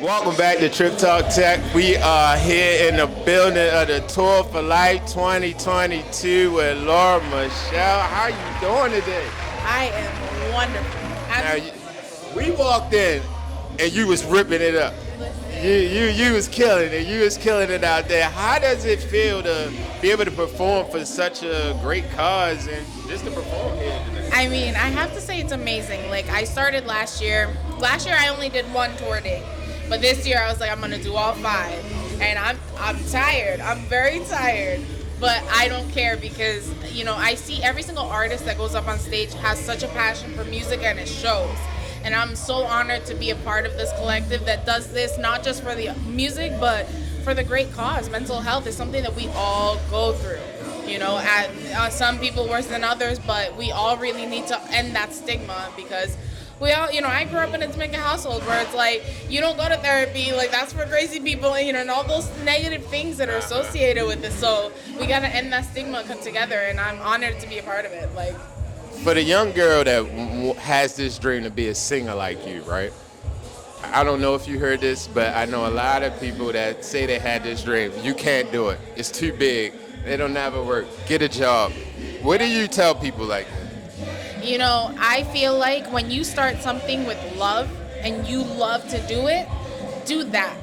Welcome back to Tripp Talk Tech. We are here in the building of the Tour for Life 2022 with lauramichelle. How you doing today? I am wonderful. Now, we walked in and you was ripping it up. You was killing it. You was killing it out there. How does it feel to be able to perform for such a great cause and just to perform here today? I mean, I have to say it's amazing. Like, I started last year. Last year I only did one tour date. But this year I was like, I'm gonna do all 5. And I'm tired. I'm very tired. But I don't care because, you know, I see every single artist that goes up on stage has such a passion for music and it shows. And I'm so honored to be a part of this collective that does this not just for the music, but for the great cause. Mental health is something that we all go through. You know, some people worse than others, but we all really need to end that stigma because we all, you know, I grew up in a Jamaican household where it's like, you don't go to therapy, like that's for crazy people, you know, and all those negative things that are associated with it. So we got to end that stigma, come together, and I'm honored to be a part of it. Like, for the young girl that has this dream to be a singer like you, right? I don't know if you heard this, but I know a lot of people that say they had this dream. You can't do it. It's too big. It'll never work. Get a job. What do you tell people like that? You know, I feel like when you start something with love and you love to do it, do that.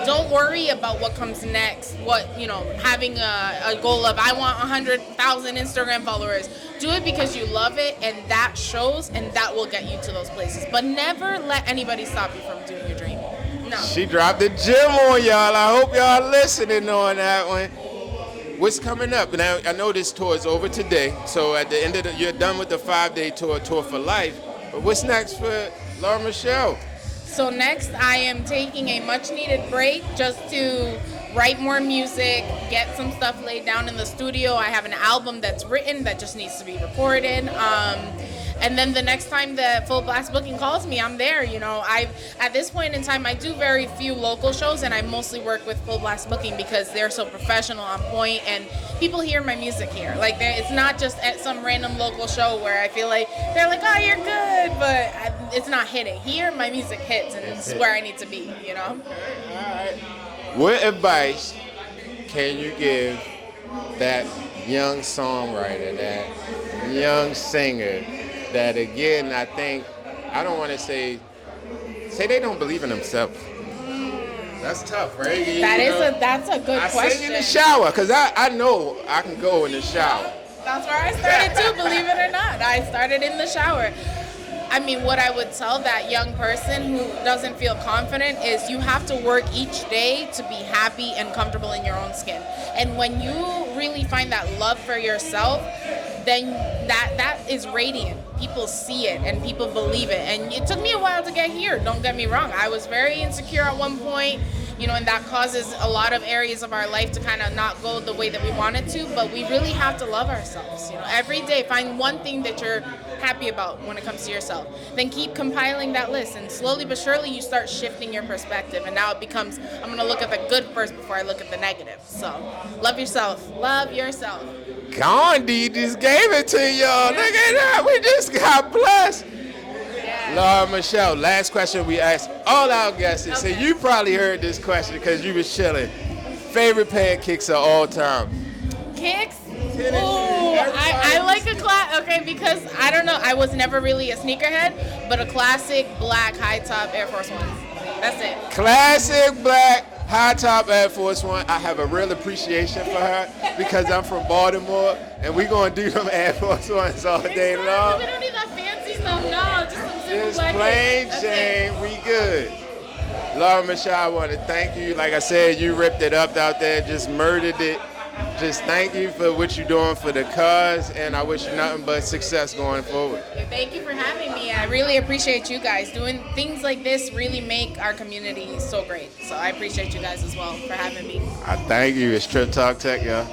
Don't worry about what comes next. What, you know, having a goal of, I want 100,000 Instagram followers. Do it because you love it, and that shows, and that will get you to those places. But never let anybody stop you from doing your dream. No. She dropped the gym on y'all. I hope y'all listening on that one. What's coming up? Now, I know this tour is over today, so at the end of you're done with the 5-day tour for life. But what's next for lauramichelle? So next, I am taking a much-needed break just to write more music, get some stuff laid down in the studio. I have an album that's written that just needs to be recorded. And then the next time the Full Blast Booking calls me, I'm there. You know, at this point in time, I do very few local shows, and I mostly work with Full Blast Booking because they're so professional, on point, and people hear my music here. Like, it's not just at some random local show where I feel like they're like, oh, you're good, but it's not hitting. Here, my music hits, and it's where I need to be. You know. All right. What advice can you give that young songwriter, that young singer, that again, I think, I don't want to say they don't believe in themselves? That's tough, right? That's a good question. I sing in the shower because I know I can go in the shower. That's where I started too, believe it or not. I started in the shower. I mean, what I would tell that young person who doesn't feel confident is you have to work each day to be happy and comfortable in your own skin. And when you really find that love for yourself, then that is radiant. People see it and people believe it. And it took me a while to get here, don't get me wrong. I was very insecure at one point, you know, and that causes a lot of areas of our life to kind of not go the way that we want it to, but we really have to love ourselves. You know, every day find one thing that you're happy about when it comes to yourself. Then keep compiling that list, and slowly but surely you start shifting your perspective, and now it becomes, I'm going to look at the good first before I look at the negative. So love yourself. Love yourself. Gandhi just gave it to y'all. Look at that. We just got blessed. lauramichelle, last question we ask all our guests. Okay. So you probably heard this question because you was chilling. Favorite pair of kicks of all time? Kicks? Ooh, I like a class. Okay, because I don't know. I was never really a sneakerhead, but a classic black high top Air Force Ones. That's it. Classic black high top Air Force One. I have a real appreciation for her because I'm from Baltimore, and we're gonna do them Air Force Ones all day long. We don't need that fancy stuff. No, just some simple black. Plain Jane. We good. lauramichelle, I want to thank you. Like I said, you ripped it up out there, just murdered it. Just thank you for what you're doing for the cause, and I wish you nothing but success going forward. Thank you for having me. I really appreciate you guys. Doing things like this really make our community so great. So I appreciate you guys as well for having me. I thank you. It's Tripp Talk Tech, y'all.